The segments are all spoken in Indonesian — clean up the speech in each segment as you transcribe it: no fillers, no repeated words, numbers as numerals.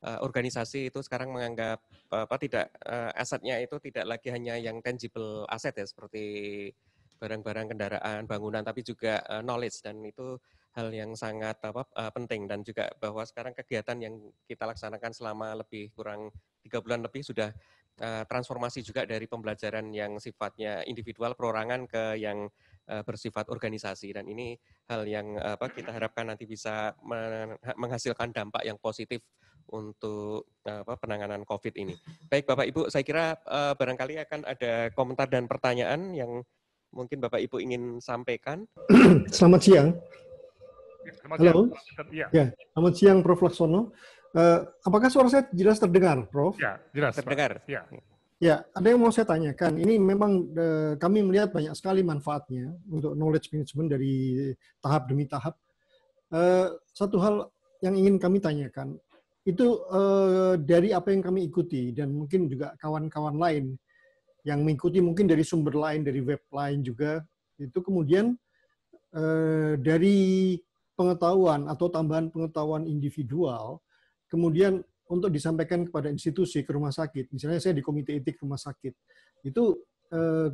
organisasi itu sekarang menganggap tidak asetnya itu tidak lagi hanya yang tangible aset ya seperti barang-barang kendaraan, bangunan, tapi juga knowledge, dan itu hal yang sangat penting, dan juga bahwa sekarang kegiatan yang kita laksanakan selama lebih kurang 3 bulan lebih sudah transformasi juga dari pembelajaran yang sifatnya individual perorangan ke yang bersifat organisasi, dan ini hal yang kita harapkan nanti bisa menghasilkan dampak yang positif untuk penanganan COVID ini. Baik Bapak Ibu, saya kira barangkali akan ada komentar dan pertanyaan yang mungkin Bapak Ibu ingin sampaikan. Selamat siang. Halo. Ya. Ya, selamat siang Prof. Laksono. Apakah suara saya jelas terdengar, Prof? Ya, jelas. Terdengar. Ya. Ya, ada yang mau saya tanyakan. Ini memang kami melihat banyak sekali manfaatnya untuk knowledge management dari tahap demi tahap. Satu hal yang ingin kami tanyakan, itu dari apa yang kami ikuti, dan mungkin juga kawan-kawan lain yang mengikuti mungkin dari sumber lain, dari web lain juga, itu kemudian dari pengetahuan atau tambahan pengetahuan individual, kemudian untuk disampaikan kepada institusi, ke rumah sakit. Misalnya saya di komite etik rumah sakit, itu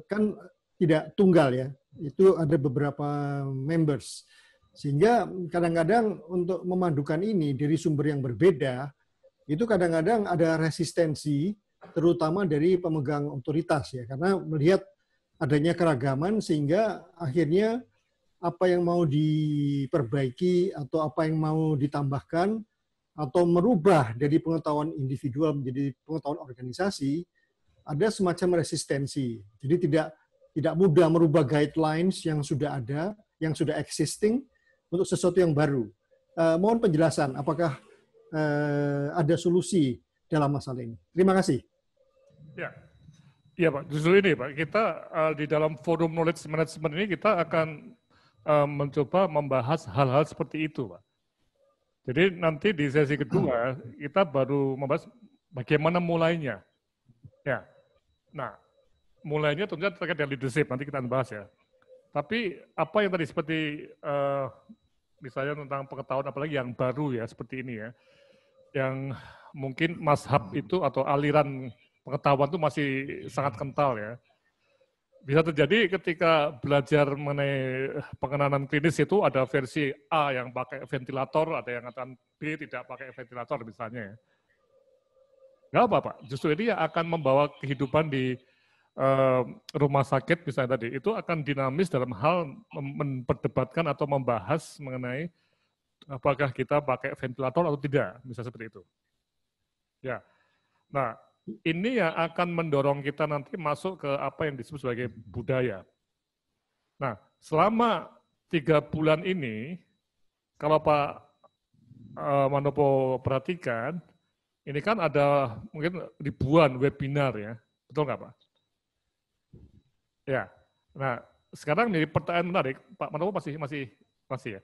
kan tidak tunggal ya, itu ada beberapa members. Sehingga kadang-kadang untuk memadukan ini dari sumber yang berbeda, itu kadang-kadang ada resistensi, terutama dari pemegang otoritas ya, karena melihat adanya keragaman sehingga akhirnya apa yang mau diperbaiki atau apa yang mau ditambahkan atau merubah dari pengetahuan individual menjadi pengetahuan organisasi, ada semacam resistensi. Jadi tidak mudah merubah guidelines yang sudah ada, yang sudah existing untuk sesuatu yang baru. Mohon penjelasan, apakah ada solusi dalam masalah ini? Terima kasih. Ya. Iya Pak, justru ini Pak, kita di dalam forum knowledge management ini kita akan mencoba membahas hal-hal seperti itu Pak. Jadi nanti di sesi kedua kita baru membahas bagaimana mulainya. Ya, nah mulainya tentunya terkait dengan leadership, nanti kita bahas ya. Tapi apa yang tadi seperti misalnya tentang pengetahuan apalagi yang baru ya seperti ini ya, yang mungkin mazhab itu atau aliran pengetahuan itu masih sangat kental ya. Bisa terjadi ketika belajar mengenai pengenalan klinis itu ada versi A yang pakai ventilator, ada yang katakan B tidak pakai ventilator misalnya ya. Nggak apa Pak, justru ini yang akan membawa kehidupan di rumah sakit misalnya tadi, itu akan dinamis dalam hal memperdebatkan atau membahas mengenai apakah kita pakai ventilator atau tidak, misalnya seperti itu. Ya, nah ini yang akan mendorong kita nanti masuk ke apa yang disebut sebagai budaya. Nah, selama 3 bulan ini, kalau Pak Manopo perhatikan, ini kan ada mungkin ribuan webinar ya, betul nggak Pak? Ya, nah sekarang nih pertanyaan menarik, Pak Manopo masih ya.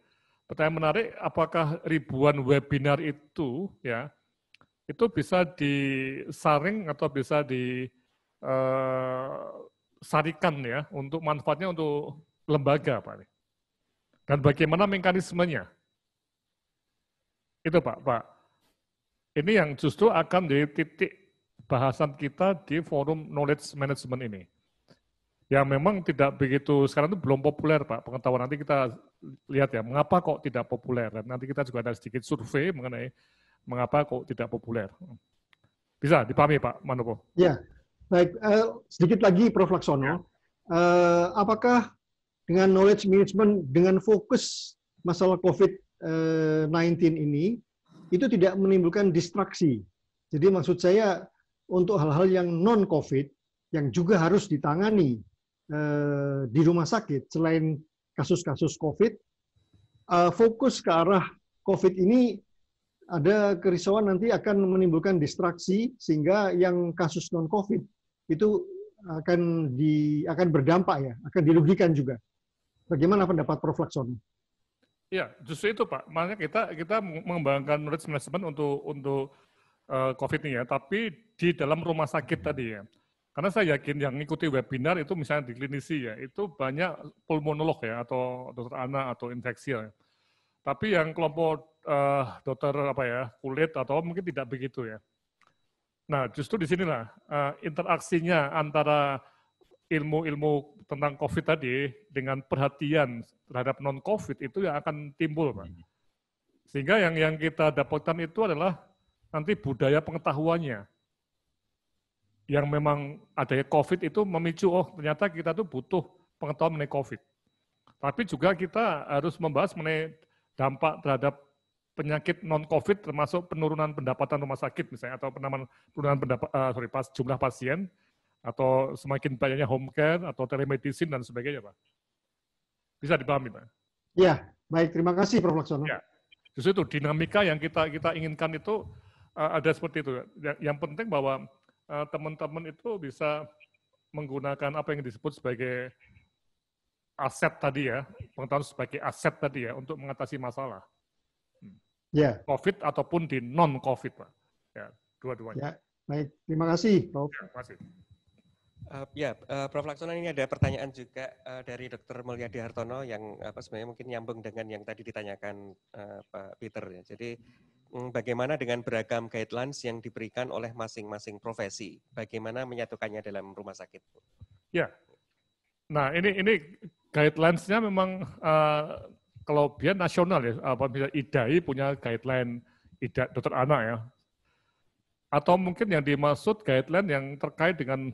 Pertanyaan menarik, apakah ribuan webinar itu ya, itu bisa disaring atau bisa disarikan ya untuk manfaatnya untuk lembaga Pak. Dan bagaimana mekanismenya? Itu Pak. Ini yang justru akan di titik bahasan kita di forum knowledge management ini. Yang memang tidak begitu, sekarang itu belum populer Pak pengetahuan. Nanti kita lihat ya, mengapa kok tidak populer. Dan nanti kita juga ada sedikit survei mengenai mengapa kok tidak populer. Bisa dipahami Pak Manopo? Ya, baik. Sedikit lagi Prof. Laksono. Apakah dengan knowledge management, dengan fokus masalah COVID-19 ini, itu tidak menimbulkan distraksi? Jadi maksud saya untuk hal-hal yang non-COVID, yang juga harus ditangani di rumah sakit, selain kasus-kasus COVID, fokus ke arah COVID ini, ada kerisauan nanti akan menimbulkan distraksi sehingga yang kasus non COVID itu akan berdampak ya, akan dirugikan juga. Bagaimana pendapat Prof. Laksono? Ya, justru itu Pak. Makanya kita mengembangkan knowledge management untuk COVID ini ya, tapi di dalam rumah sakit tadi ya. Karena saya yakin yang mengikuti webinar itu misalnya di klinisi ya, itu banyak pulmonolog ya, atau dokter anak atau infeksi ya. Tapi yang kelompok dokter kulit atau mungkin tidak begitu ya. Nah, justru di sinilah interaksinya antara ilmu-ilmu tentang COVID tadi dengan perhatian terhadap non-COVID itu yang akan timbul, Pak. Sehingga yang kita dapatkan itu adalah nanti budaya pengetahuannya. Yang memang adanya COVID itu memicu, oh ternyata kita tuh butuh pengetahuan mengenai COVID. Tapi juga kita harus membahas mengenai dampak terhadap penyakit non-COVID termasuk penurunan pendapatan rumah sakit misalnya, atau penurunan jumlah pasien, atau semakin banyaknya home care, atau telemedicine dan sebagainya, Pak. Bisa dipahami, Pak? Ya, baik. Terima kasih, Prof. Laksono. Ya, justru itu dinamika yang kita inginkan itu ada seperti itu. Yang penting bahwa teman-teman itu bisa menggunakan apa yang disebut sebagai aset tadi ya, pengetahuan sebagai aset tadi ya, untuk mengatasi masalah. Ya. COVID ataupun di non-COVID, Pak. Ya, dua-duanya. Ya, baik. Terima kasih, Prof. Ya, terima kasih. Prof. Laksono, ini ada pertanyaan juga dari Dr. Mulyadi Hartono yang sebenarnya mungkin nyambung dengan yang tadi ditanyakan Pak Peter. Ya. Jadi bagaimana dengan beragam guidelines yang diberikan oleh masing-masing profesi? Bagaimana menyatukannya dalam rumah sakit? Ya, nah ini guidelines-nya memang kalau biar nasional ya, misalnya IDAI punya guideline dokter anak ya, atau mungkin yang dimaksud guideline yang terkait dengan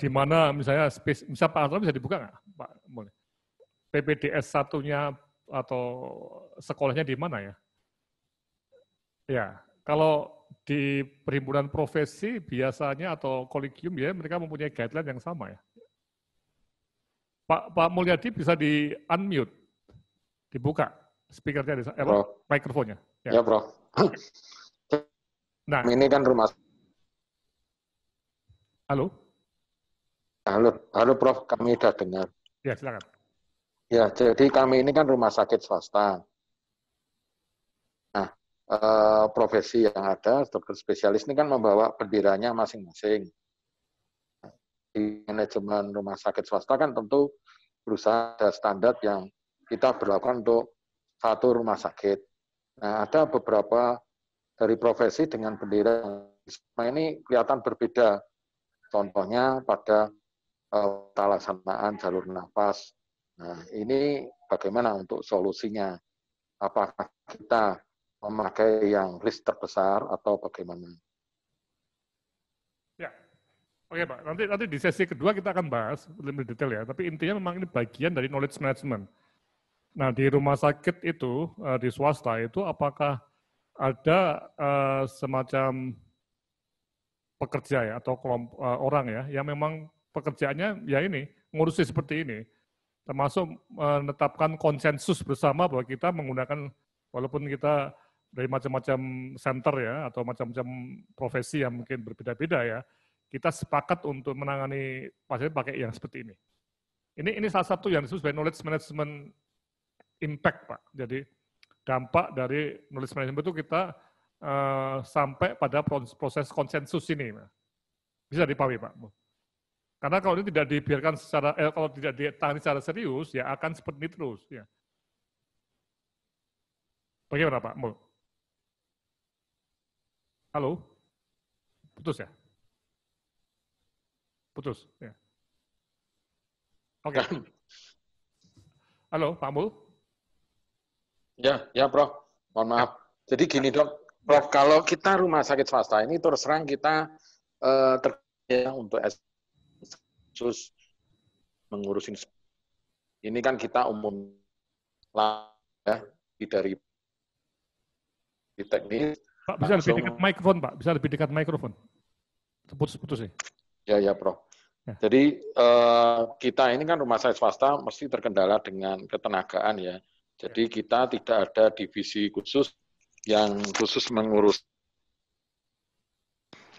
di mana misalnya misal Pak Arto bisa dibuka nggak, Pak? PPDS satunya atau sekolahnya di mana ya? Ya, kalau di perhimpunan profesi biasanya atau kolegium ya mereka mempunyai guideline yang sama ya. Pak Mulyadi bisa di unmute, dibuka speakernya, mikrofonnya. Ya, Prof. Nah, ini kan rumah. Halo, Prof. Kami sudah dengar. ya silakan. Ya, jadi kami ini kan rumah sakit swasta. Nah, profesi yang ada, dokter spesialis ini kan membawa benderanya masing-masing. Di manajemen rumah sakit swasta kan tentu berusaha ada standar yang kita berlakukan untuk satu rumah sakit. Nah, ada beberapa dari profesi dengan bendera ini kelihatan berbeda. Contohnya pada pelaksanaan jalur nafas. Nah, ini bagaimana untuk solusinya? Apakah kita memakai yang list terbesar atau bagaimana? Ya, oke Pak. Nanti di sesi kedua kita akan bahas lebih detail ya. Tapi intinya memang ini bagian dari knowledge management. Nah, di rumah sakit itu, di swasta itu, apakah ada semacam pekerja ya atau kelompok orang ya yang memang pekerjaannya ya ini ngurusi seperti ini, termasuk menetapkan konsensus bersama bahwa kita menggunakan, walaupun kita dari macam-macam center ya atau macam-macam profesi yang mungkin berbeda-beda ya, kita sepakat untuk menangani pasien pakai yang seperti ini. Ini salah satu yang disebut sebagai knowledge management impact, Pak. Jadi dampak dari knowledge management itu kita sampai pada proses konsensus ini. Bisa dipahami, Pak? Karena kalau ini tidak dibiarkan secara, kalau tidak ditangani secara serius, ya akan seperti ini terus. Ya. Bagaimana, Pak? Halo? Putus ya? Putus, ya. Oke. Halo, Pak Mul? Ya, Prof. Mohon maaf. Jadi gini, Dok. Prof, kalau kita rumah sakit swasta ini terus terang kita terkait untuk khusus mengurusin ini kan kita umum lah ya dari teknis. Pak, bisa lebih dekat mikrofon, Pak. Bisa lebih dekat mikrofon. Putus-putus ya. Ya, Prof. Ya. Jadi kita ini kan rumah sakit swasta mesti terkendala dengan ketenagaan ya. Jadi kita tidak ada divisi khusus yang khusus mengurus.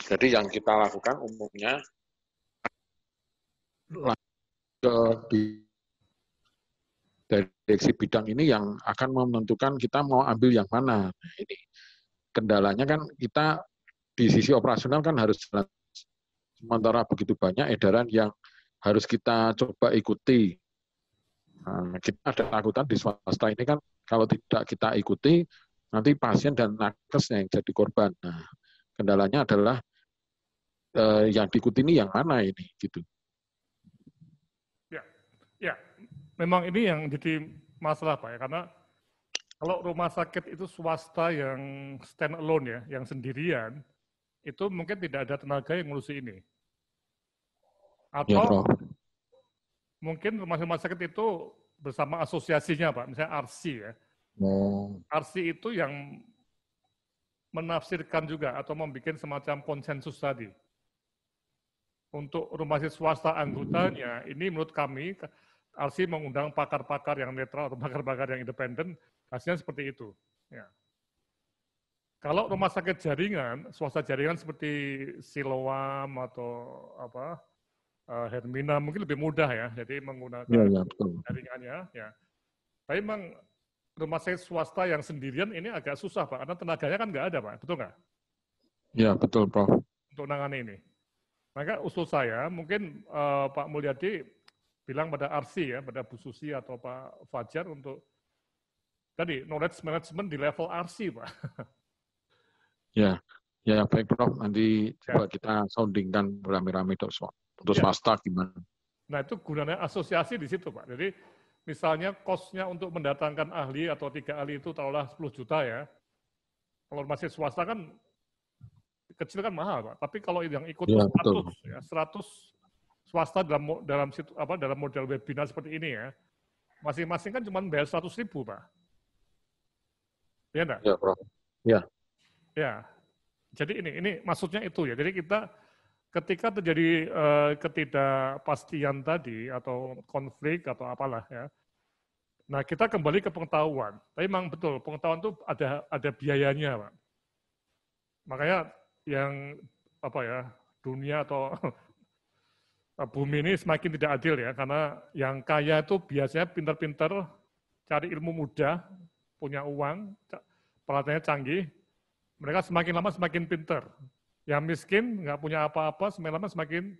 Jadi yang kita lakukan umumnya dari direksi bidang ini yang akan menentukan kita mau ambil yang mana. Nah, ini kendalanya kan kita di sisi operasional kan harus jalan. Sementara begitu banyak edaran yang harus kita coba ikuti. Nah, kita ada takutan di swasta ini kan Kalau tidak kita ikuti, nanti pasien dan nakesnya yang jadi korban. Nah, kendalanya adalah yang diikuti ini yang mana ini, gitu. Ya, memang ini yang jadi masalah Pak ya, karena kalau rumah sakit itu swasta yang stand alone ya, yang sendirian, itu mungkin tidak ada tenaga yang ngurusi ini. Atau Ya, mungkin rumah sakit itu bersama asosiasinya Pak, misalnya RC ya. RC itu yang menafsirkan juga atau membuat semacam konsensus tadi. Untuk rumah sakit swasta anggotanya, ini menurut kami, RC mengundang pakar-pakar yang netral atau pakar-pakar yang independen, hasilnya seperti itu. Ya. Kalau rumah sakit jaringan, swasta jaringan seperti Siloam atau apa Hermina mungkin lebih mudah ya, jadi menggunakan jaringannya. Ya. Tapi memang rumah sakit swasta yang sendirian ini agak susah Pak, karena tenaganya kan nggak ada Pak, betul nggak? Ya betul Prof. Untuk menangani ini. Maka usul saya mungkin Pak Mulyadi bilang pada RC ya, pada Bu Susi atau Pak Fajar untuk tadi knowledge management di level RC Pak. Ya baik Prof. Nanti coba kita soundingkan rame-rame untuk swasta gimana. Nah itu gunanya asosiasi di situ Pak. Jadi misalnya cost-nya untuk mendatangkan ahli atau 3 ahli itu taruhlah 10 juta ya. Kalau masih swasta kan kecil kan mahal Pak. Tapi kalau yang ikut 100 swasta dalam model webinar seperti ini ya, masing-masing kan cuma bayar 100.000 Pak. Iya enggak? Ya Prof. Ya. Ya. Jadi ini maksudnya itu ya. Jadi kita ketika terjadi ketidakpastian tadi atau konflik atau apalah ya. Nah, kita kembali ke pengetahuan. Tapi memang betul, pengetahuan itu ada biayanya, Pak. Makanya yang dunia atau bumi ini semakin tidak adil ya, karena yang kaya itu biasanya pintar-pintar, cari ilmu mudah, punya uang, peralatannya canggih, mereka semakin lama semakin pintar. Yang miskin, nggak punya apa-apa, semakin lama semakin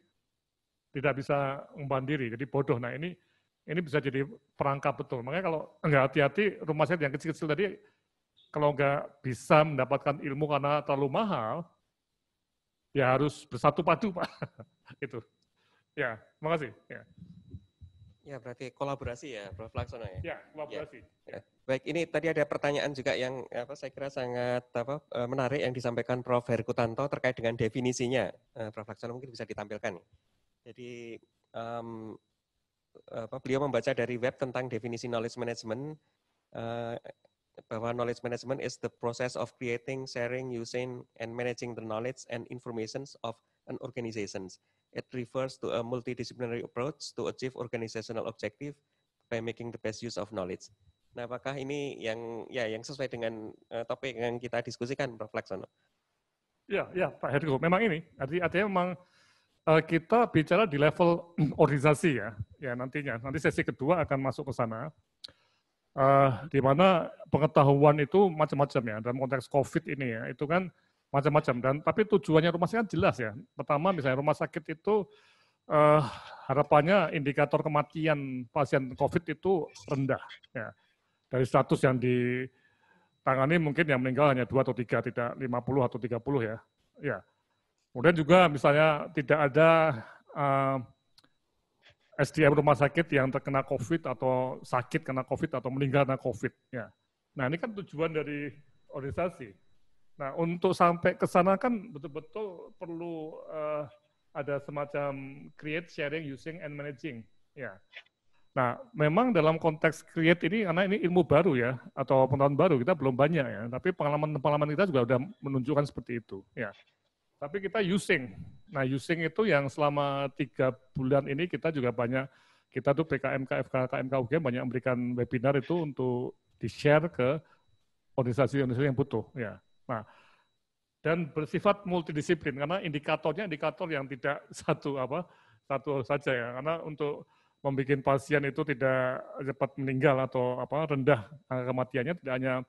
tidak bisa membandiri, jadi bodoh. Nah ini bisa jadi perangkap betul. Makanya kalau nggak hati-hati, rumah sakit yang kecil-kecil tadi, kalau nggak bisa mendapatkan ilmu karena terlalu mahal, ya harus bersatu padu, Pak. Itu. Ya, terima kasih. Ya, berarti kolaborasi ya, Prof. Laksono ya? Ya, kolaborasi. Ya. Baik, ini tadi ada pertanyaan juga yang saya kira sangat menarik yang disampaikan Prof. Herkutanto terkait dengan definisinya. Prof. Laksono mungkin bisa ditampilkan. Jadi, beliau membaca dari web tentang definisi knowledge management, bahwa knowledge management is the process of creating, sharing, using, and managing the knowledge and information of an organization. It refers to a multidisciplinary approach to achieve organizational objective by making the best use of knowledge. Nah, apakah ini yang sesuai dengan topik yang kita diskusikan, Prof. Laksono? Ya, Pak Hergo. Memang ini artinya memang kita bicara di level organisasi ya nantinya. Nanti sesi kedua akan masuk ke sana. Di mana pengetahuan itu macam-macam ya dalam konteks COVID ini ya, itu kan macam-macam, tapi tujuannya rumah sakit kan jelas ya. Pertama misalnya rumah sakit itu harapannya indikator kematian pasien COVID itu rendah ya. Dari 100 yang ditangani mungkin yang meninggal hanya 2 atau 3, tidak 50 atau 30 ya. Ya. Kemudian juga misalnya tidak ada SDM rumah sakit yang terkena COVID atau sakit karena COVID atau meninggal karena COVID. Ya. Nah ini kan tujuan dari organisasi. Nah untuk sampai ke sana kan betul-betul perlu ada semacam create, sharing, using, and managing. Ya. Nah memang dalam konteks create ini, karena ini ilmu baru ya, atau pengetahuan baru, kita belum banyak ya, tapi pengalaman kita juga sudah menunjukkan seperti itu. Ya. Tapi kita using. Nah, using itu yang selama 3 bulan ini kita juga banyak, kita tuh PKMK, FKKMK UGM banyak memberikan webinar itu untuk di-share ke organisasi-organisasi yang butuh. Ya. Nah, dan bersifat multidisiplin, karena indikatornya indikator yang tidak satu saja ya. Karena untuk membuat pasien itu tidak cepat meninggal atau rendah kematiannya, tidak hanya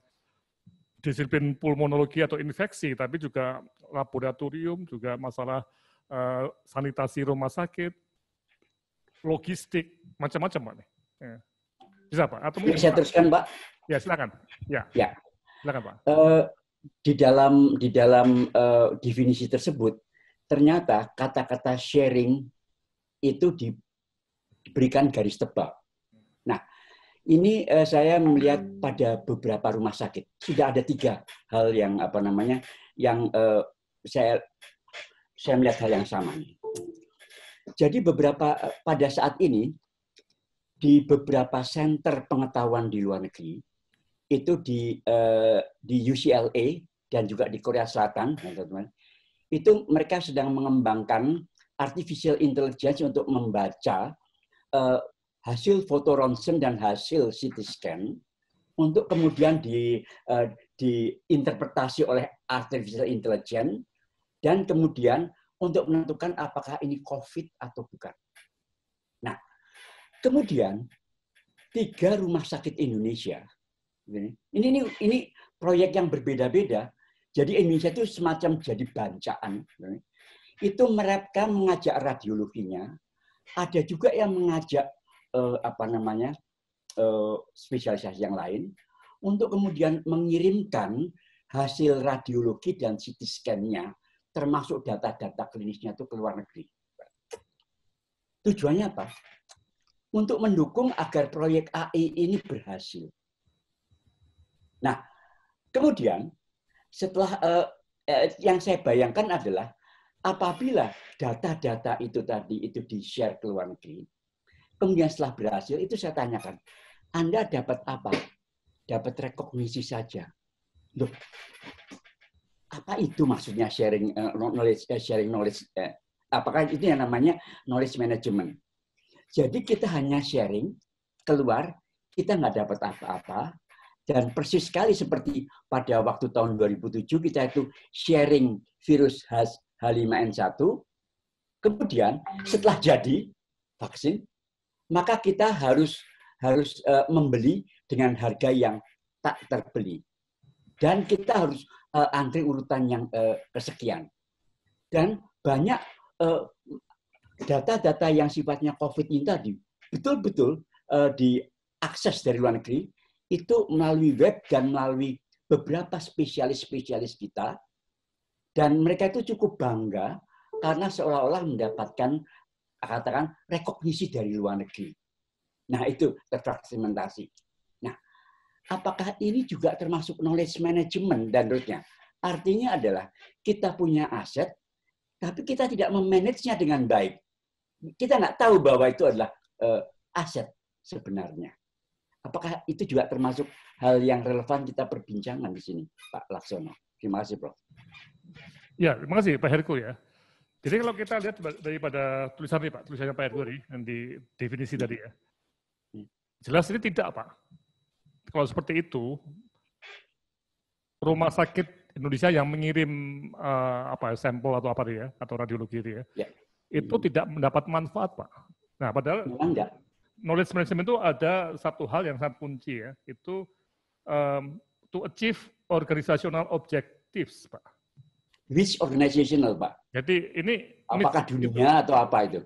disiplin pulmonologi atau infeksi, tapi juga laboratorium, juga masalah sanitasi rumah sakit, logistik, macam-macam Pak. Ya. Bisa Pak? Atau mungkin saya teruskan Pak. Ya, silakan. Ya. Ya. Silakan, Pak. Di dalam definisi tersebut ternyata kata-kata sharing itu diberikan garis tebal. Nah, ini saya melihat pada beberapa rumah sakit sudah ada 3 hal yang yang saya melihat hal yang sama. Jadi pada saat ini di beberapa center pengetahuan di luar negeri itu di UCLA dan juga di Korea Selatan, teman-teman, itu mereka sedang mengembangkan artificial intelligence untuk membaca hasil foto ronsen dan hasil CT scan untuk kemudian diinterpretasi oleh artificial intelligence dan kemudian untuk menentukan apakah ini COVID atau bukan. Nah, kemudian 3 rumah sakit Indonesia, ini proyek yang berbeda-beda. Jadi Indonesia itu semacam jadi bancaan. Itu mereka mengajak radiologinya, ada juga yang mengajak spesialisasi yang lain untuk kemudian mengirimkan hasil radiologi dan CT scan-nya, termasuk data-data klinisnya itu ke luar negeri. Tujuannya apa? Untuk mendukung agar proyek AI ini berhasil. Nah, kemudian setelah yang saya bayangkan adalah apabila data-data itu tadi itu di-share ke luar negeri, kemudian setelah berhasil itu saya tanyakan, Anda dapat apa? Dapat rekognisi saja. Loh, apa itu maksudnya sharing knowledge? Apakah itu yang namanya knowledge management? Jadi kita hanya sharing keluar, kita nggak dapat apa-apa. Dan persis sekali seperti pada waktu tahun 2007 kita itu sharing virus H5N1. Kemudian setelah jadi vaksin, maka kita harus membeli dengan harga yang tak terbeli. Dan kita harus antri urutan yang kesekian. Dan banyak data-data yang sifatnya COVID ini tadi betul-betul diakses dari luar negeri, itu melalui web dan melalui beberapa spesialis-spesialis kita. Dan mereka itu cukup bangga karena seolah-olah mendapatkan, katakan, rekognisi dari luar negeri. Nah, itu terfragmentasi. Nah, apakah ini juga termasuk knowledge management dan seterusnya? Artinya adalah kita punya aset, tapi kita tidak memanagenya dengan baik. Kita nggak tahu bahwa itu adalah aset sebenarnya. Apakah itu juga termasuk hal yang relevan kita perbincangan di sini, Pak Laksono? Terima kasih, Prof. Ya, terima kasih Pak Herku ya. Jadi kalau kita lihat daripada tulisan ini Pak, tulisannya Pak Herku yang di definisi tadi ya. Jelas ini tidak Pak. Kalau seperti itu, rumah sakit Indonesia yang mengirim sampel atau apa ya, atau radiologi itu ya, itu tidak mendapat manfaat Pak. Nah, padahal knowledge management itu ada satu hal yang sangat kunci ya, itu to achieve organizational objectives Pak. Which organizational, Pak? Jadi ini apakah dunia atau apa itu?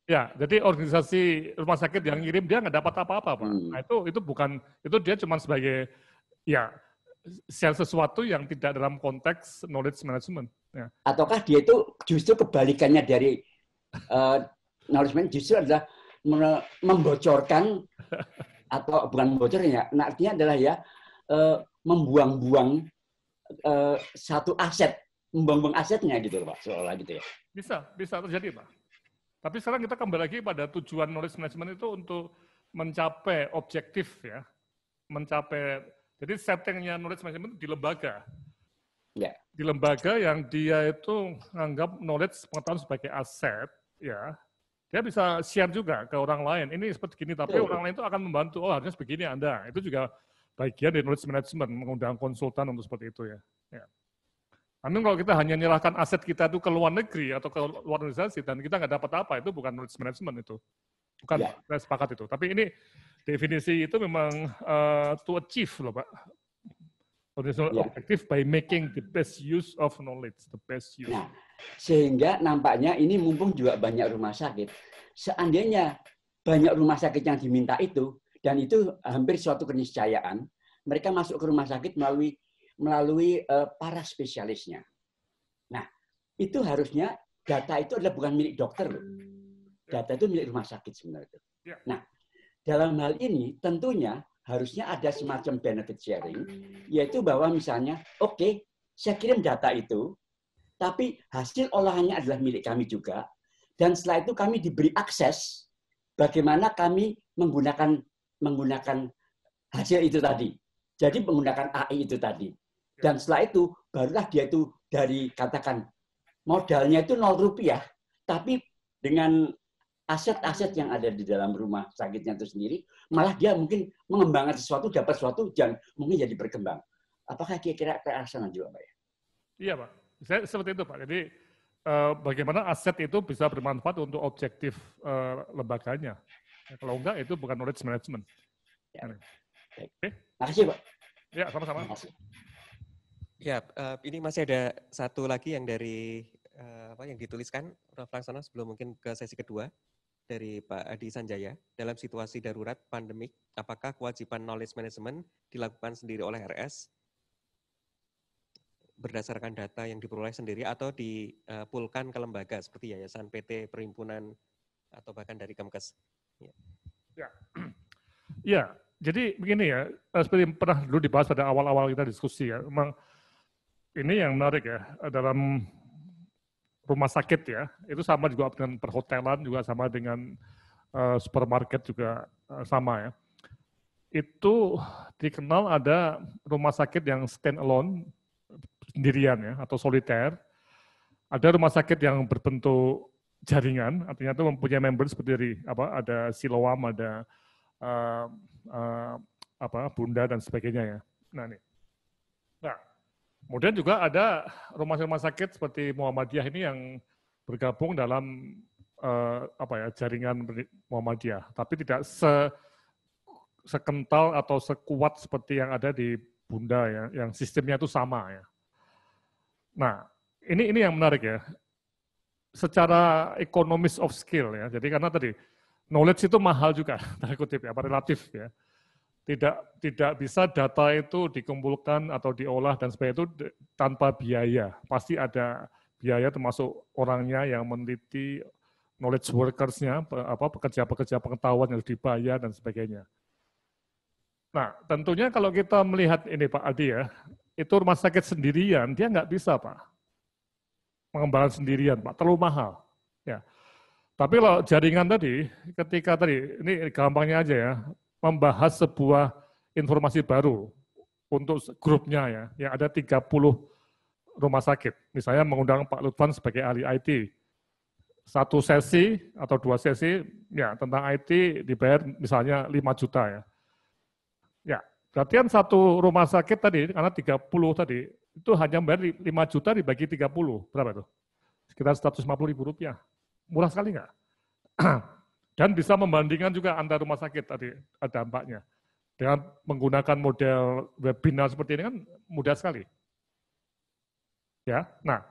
Ya, jadi organisasi rumah sakit yang ngirim dia nggak dapat apa-apa, Pak. Nah, itu bukan, itu dia cuma sebagai ya share sesuatu yang tidak dalam konteks knowledge management. Ya. Ataukah dia itu justru kebalikannya dari knowledge management, justru adalah membocorkan atau bukan membocorkan ya, artinya adalah ya membuang-buang satu aset. Membuang asetnya gitu Pak, seolah gitu ya. Bisa terjadi Pak. Tapi sekarang kita kembali lagi pada tujuan knowledge management itu untuk mencapai objektif ya. Jadi settingnya knowledge management di lembaga. Ya. Di lembaga yang dia itu menganggap knowledge pengetahuan sebagai aset ya. Dia bisa share juga ke orang lain. Ini seperti gini, tapi orang lain itu akan membantu. Oh harusnya begini Anda. Itu juga bagian dari knowledge management, mengundang konsultan untuk seperti itu ya. Namun kalau kita hanya menyerahkan aset kita itu ke luar negeri atau ke luar organisasi dan kita nggak dapat apa, itu bukan knowledge management itu. Bukan, saya sepakat itu. Tapi ini definisi itu memang to achieve loh Pak. Organizational objective by making the best use of knowledge, the best use. Nah, sehingga nampaknya ini mumpung juga banyak rumah sakit. Seandainya banyak rumah sakit yang diminta itu, dan itu hampir suatu keniscayaan, mereka masuk ke rumah sakit melalui para spesialisnya. Nah, itu harusnya data itu adalah bukan milik dokter loh. Data itu milik rumah sakit sebenarnya. Nah, dalam hal ini tentunya harusnya ada semacam benefit sharing, yaitu bahwa misalnya, oke, saya kirim data itu, tapi hasil olahannya adalah milik kami juga, dan setelah itu kami diberi akses bagaimana kami menggunakan hasil itu tadi. Jadi menggunakan AI itu tadi. Dan setelah itu, barulah dia itu dari, katakan, modalnya itu 0 rupiah, tapi dengan aset-aset yang ada di dalam rumah sakitnya itu sendiri, malah dia mungkin mengembangkan sesuatu, dapat sesuatu, dan mungkin jadi berkembang. Apakah kira-kira ke arah sana juga, Pak? Ya? Iya, Pak. Saya seperti itu, Pak. Jadi bagaimana aset itu bisa bermanfaat untuk objektif lembaganya. Kalau enggak, itu bukan knowledge management. Ya. Oke. Makasih, Pak. Ya, sama-sama. Ya, ini masih ada satu lagi yang dari yang dituliskan Prof. Laksono sebelum mungkin ke sesi kedua dari Pak Adi Sanjaya. Dalam situasi darurat pandemik, apakah kewajiban knowledge management dilakukan sendiri oleh RS berdasarkan data yang diperoleh sendiri atau dipulkan ke lembaga seperti yayasan, PT, perhimpunan, atau bahkan dari Kemkes? Ya, jadi begini ya, seperti pernah dulu dibahas pada awal-awal kita diskusi ya, memang ini yang menarik ya, dalam rumah sakit ya, itu sama juga dengan perhotelan, juga sama dengan supermarket juga sama ya. Itu dikenal ada rumah sakit yang stand alone, sendirian ya, atau soliter. Ada rumah sakit yang berbentuk jaringan, artinya itu mempunyai member seperti dari ada Siloam, ada Bunda dan sebagainya ya. Nah, kemudian juga ada rumah sakit seperti Muhammadiyah ini yang bergabung dalam jaringan Muhammadiyah, tapi tidak sekental atau sekuat seperti yang ada di Bunda ya, yang sistemnya itu sama ya. Nah, ini yang menarik ya. Secara economies of skill ya. Jadi karena tadi knowledge itu mahal juga, tanda kutip ya, relatif ya. Tidak bisa data itu dikumpulkan atau diolah dan sebagainya itu tanpa biaya. Pasti ada biaya termasuk orangnya yang meneliti, knowledge workers-nya, pekerja-pekerja pengetahuan yang harus dibayar dan sebagainya. Nah, tentunya kalau kita melihat ini Pak Adi ya, itu rumah sakit sendirian, dia nggak bisa Pak mengembangkan sendirian Pak, terlalu mahal. Ya. Tapi kalau jaringan tadi, ketika tadi, ini gampangnya aja ya, membahas sebuah informasi baru untuk grupnya ya, yang ada 30 rumah sakit. Misalnya mengundang Pak Lutfan sebagai ahli IT. Satu sesi atau 2 sesi ya tentang IT dibayar misalnya 5 juta ya. Ya, berarti kan satu rumah sakit tadi, karena 30 tadi, itu hanya bayar 5 juta dibagi 30, berapa itu? Sekitar 150.000 rupiah. Murah sekali nggak? Dan bisa membandingkan juga antar rumah sakit tadi dampaknya. Dengan menggunakan model webinar seperti ini kan mudah sekali. Ya, nah,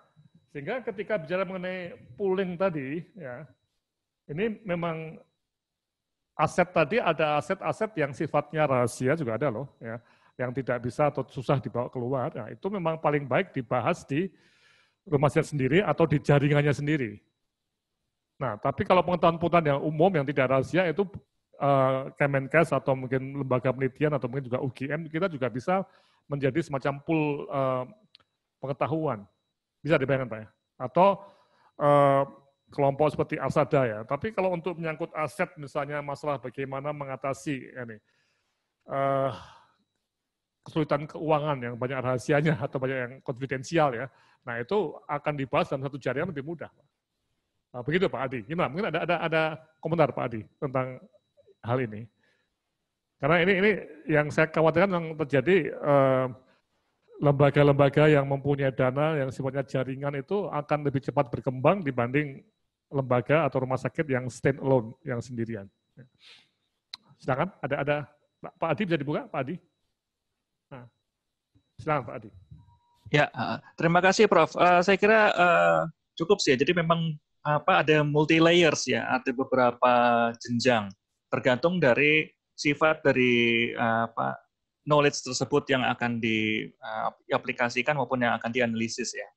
sehingga ketika bicara mengenai pooling tadi, ya, ini memang aset tadi ada aset-aset yang sifatnya rahasia juga ada loh, ya, yang tidak bisa atau susah dibawa keluar. Nah, itu memang paling baik dibahas di rumah sakit sendiri atau di jaringannya sendiri. Nah, tapi kalau pengetahuan-pengetahuan yang umum yang tidak rahasia itu Kemenkes atau mungkin lembaga penelitian atau mungkin juga UGM, kita juga bisa menjadi semacam pool pengetahuan. Bisa dibayangkan Pak ya? Atau kelompok seperti Asada ya. Tapi kalau untuk menyangkut aset misalnya masalah bagaimana mengatasi ini, kesulitan keuangan yang banyak rahasianya atau banyak yang konfidensial ya. Nah itu akan dibahas dalam satu jaringan lebih mudah. Nah, begitu Pak Adi. Gimana? Mungkin ada komentar Pak Adi tentang hal ini. Karena ini yang saya khawatirkan yang terjadi lembaga-lembaga yang mempunyai dana yang sifatnya jaringan itu akan lebih cepat berkembang dibanding lembaga atau rumah sakit yang stand alone, yang sendirian. Silakan, ada Pak Adi bisa dibuka, Pak Adi. Nah, silakan Pak Adi. Ya, terima kasih Prof. Saya kira cukup sih. Jadi memang ada multi layers ya, ada beberapa jenjang tergantung dari sifat dari knowledge tersebut yang akan diaplikasikan maupun yang akan dianalisis ya.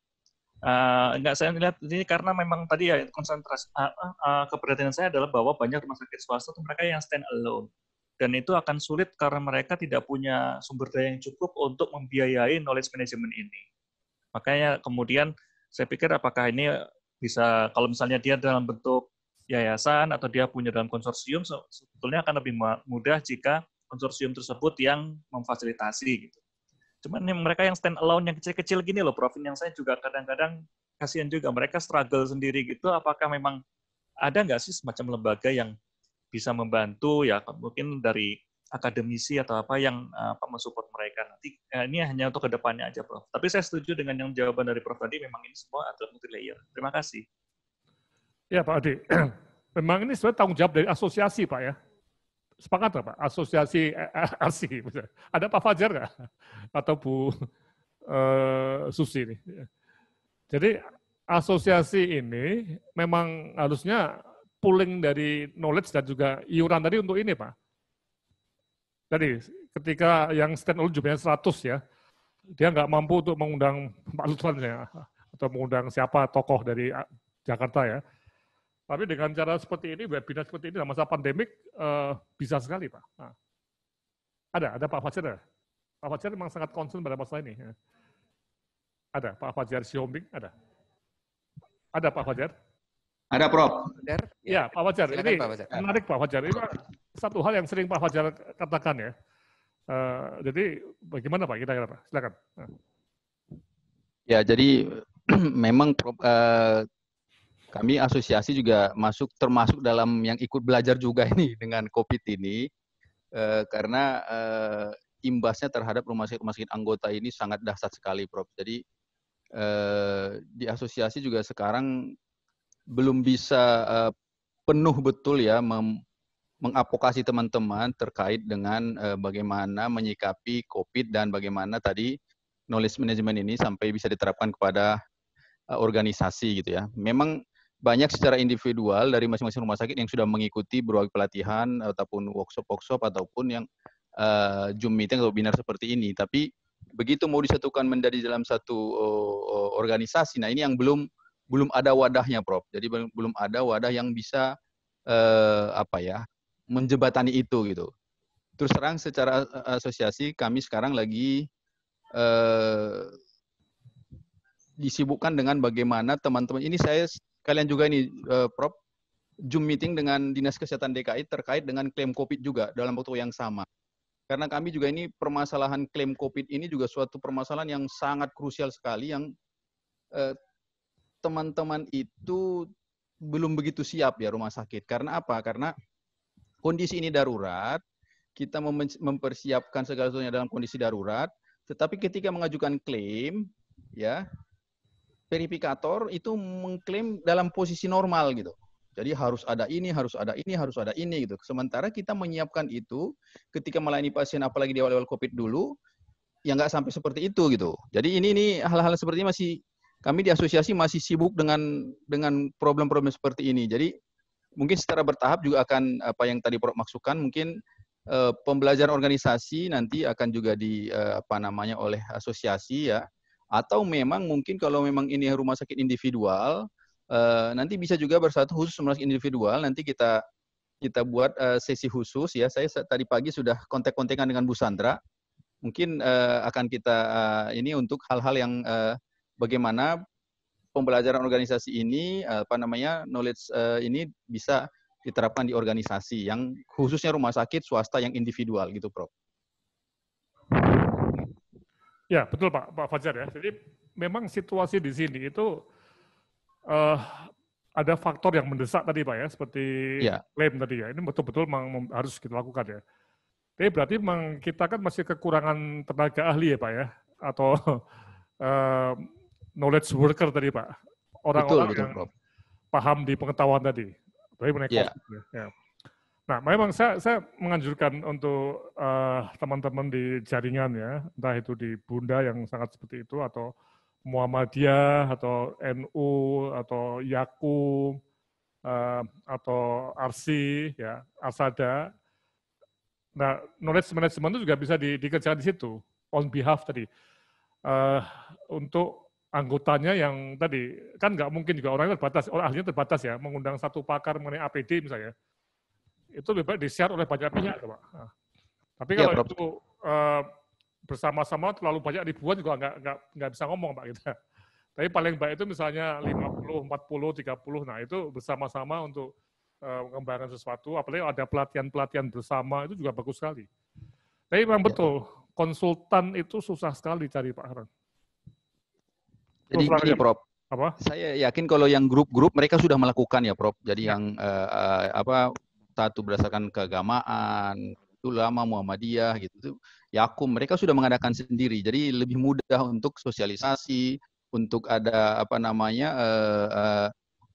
Enggak, saya lihat ini karena memang tadi ya konsentrasi keperhatian saya adalah bahwa banyak rumah sakit swasta itu mereka yang stand alone, dan itu akan sulit karena mereka tidak punya sumber daya yang cukup untuk membiayai knowledge management ini. Makanya kemudian saya pikir apakah ini bisa, kalau misalnya dia dalam bentuk yayasan atau dia punya dalam konsorsium, sebetulnya akan lebih mudah jika konsorsium tersebut yang memfasilitasi gitu. Cuman mereka yang stand alone, yang kecil-kecil gini loh, Prof, yang saya juga kadang-kadang kasihan juga, mereka struggle sendiri gitu, apakah memang ada nggak sih semacam lembaga yang bisa membantu, ya mungkin dari akademisi atau apa yang mensupport mereka nanti. Ini hanya untuk kedepannya aja, Prof. Tapi saya setuju dengan yang jawaban dari Prof tadi, memang ini semua adalah multi-layer. Terima kasih. Ya Pak Adi, memang ini sebenarnya tanggung jawab dari asosiasi Pak ya. Sepakat nggak Pak? Asosiasi RC. Ada Pak Fajar nggak? Atau Bu Susi ini. Jadi asosiasi ini memang harusnya pooling dari knowledge dan juga iuran tadi untuk ini Pak. Tadi ketika yang stand alone jumlahnya 100 ya, dia nggak mampu untuk mengundang Pak Lutfan ya, atau mengundang siapa tokoh dari Jakarta ya. Tapi dengan cara seperti ini, webinar seperti ini dalam masa pandemik bisa sekali Pak. Nah, ada Pak Fajar ya? Pak Fajar memang sangat concern pada masalah ini. Ya. Ada Pak Fajar Siombing, ada. Ada Pak Fajar? Ada Prof. Ya, Pak Fajar. Ini Pak Fajar. menarik Pak Fajar. Ini satu hal yang sering Pak Fajar katakan ya. Jadi bagaimana Pak kira-kira Pak? Silakan. Ya, jadi memang kami asosiasi juga termasuk dalam yang ikut belajar juga ini dengan COVID ini, karena imbasnya terhadap rumah sakit anggota ini sangat dahsyat sekali, Prof. Jadi di asosiasi juga sekarang belum bisa penuh betul ya mengadvokasi teman-teman terkait dengan bagaimana menyikapi COVID dan bagaimana tadi knowledge management ini sampai bisa diterapkan kepada organisasi gitu ya. Memang banyak secara individual dari masing-masing rumah sakit yang sudah mengikuti berbagai pelatihan ataupun workshop ataupun yang Zoom meeting atau webinar seperti ini. Tapi begitu mau disatukan menjadi dalam satu organisasi, nah ini yang belum ada wadahnya, Prof. Jadi belum ada wadah yang bisa menjembatani itu gitu. Terus terang secara asosiasi kami sekarang lagi disibukkan dengan bagaimana teman-teman ini, saya kalian juga ini Prof, Zoom meeting dengan Dinas Kesehatan DKI terkait dengan klaim COVID juga dalam waktu yang sama. Karena kami juga ini permasalahan klaim COVID ini juga suatu permasalahan yang sangat krusial sekali yang teman-teman itu belum begitu siap ya rumah sakit. Karena apa? Karena kondisi ini darurat, kita mempersiapkan segala sesuatunya dalam kondisi darurat, tetapi ketika mengajukan klaim, ya verifikator itu mengklaim dalam posisi normal gitu. Jadi harus ada ini, harus ada ini, harus ada ini gitu. Sementara kita menyiapkan itu ketika melayani pasien, apalagi di awal-awal COVID dulu, ya nggak sampai seperti itu gitu. Jadi ini hal-hal seperti ini masih, kami di asosiasi masih sibuk dengan problem-problem seperti ini. Jadi mungkin secara bertahap juga akan apa yang tadi Prof maksudkan, mungkin pembelajaran organisasi nanti akan juga oleh asosiasi ya. Atau memang mungkin kalau memang ini rumah sakit individual, nanti bisa juga bersatu khusus rumah sakit individual, nanti kita buat sesi khusus ya. Saya tadi pagi sudah kontak-kontakan dengan Bu Sandra. Mungkin akan kita ini untuk hal-hal yang bagaimana pembelajaran organisasi ini, knowledge ini bisa diterapkan di organisasi yang khususnya rumah sakit swasta yang individual gitu, Prof. Ya, betul Pak Fajar ya. Jadi memang situasi di sini itu ada faktor yang mendesak tadi Pak ya, seperti klaim tadi ya. Ini betul-betul harus kita lakukan ya. Tapi berarti memang kita kan masih kekurangan tenaga ahli ya Pak ya, atau knowledge worker tadi Pak. Orang-orang yang Prof. paham di pengetahuan tadi. Ya. Nah, memang saya menganjurkan untuk teman-teman di jaringan ya, entah itu di Bunda yang sangat seperti itu, atau Muhammadiyah, atau NU, atau Yakum, atau Arsi, ya, Asada. Nah, knowledge management itu juga bisa dikerjakan di situ, on behalf tadi. Untuk anggotanya yang tadi, kan nggak mungkin juga orangnya terbatas, ahlinya terbatas ya, mengundang satu pakar mengenai APD misalnya, itu lebih baik di-share oleh banyak pihak, Pak. Nah, tapi kalau itu bersama-sama terlalu banyak ribuan juga nggak bisa ngomong, Pak, kita. Tapi paling baik itu misalnya 50, 40, 30, nah itu bersama-sama untuk mengembangkan sesuatu, apalagi ada pelatihan-pelatihan bersama, itu juga bagus sekali. Tapi memang betul, konsultan itu susah sekali cari, Pak Harun. Jadi gini, Prof. Apa? Saya yakin kalau yang grup-grup mereka sudah melakukan ya, Prof. Jadi yang satu berdasarkan keagamaan, ulama Muhammadiyah gitu, Yakum, mereka sudah mengadakan sendiri. Jadi lebih mudah untuk sosialisasi, untuk ada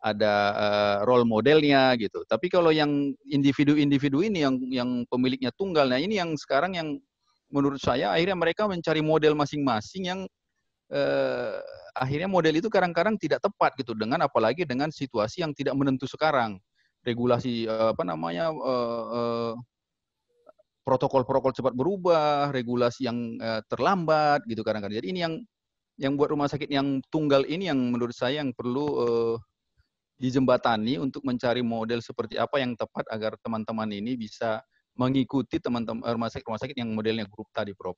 ada role modelnya gitu. Tapi kalau yang individu-individu ini yang pemiliknya tunggal, nah ini yang sekarang yang menurut saya akhirnya mereka mencari model masing-masing yang akhirnya model itu kadang-kadang tidak tepat gitu, dengan apalagi dengan situasi yang tidak menentu sekarang, regulasi protokol-protokol cepat berubah, regulasi yang terlambat gitu kadang-kadang. Jadi ini yang buat rumah sakit yang tunggal ini yang menurut saya yang perlu dijembatani untuk mencari model seperti apa yang tepat agar teman-teman ini bisa mengikuti teman-teman rumah sakit yang modelnya grup tadi, Prof.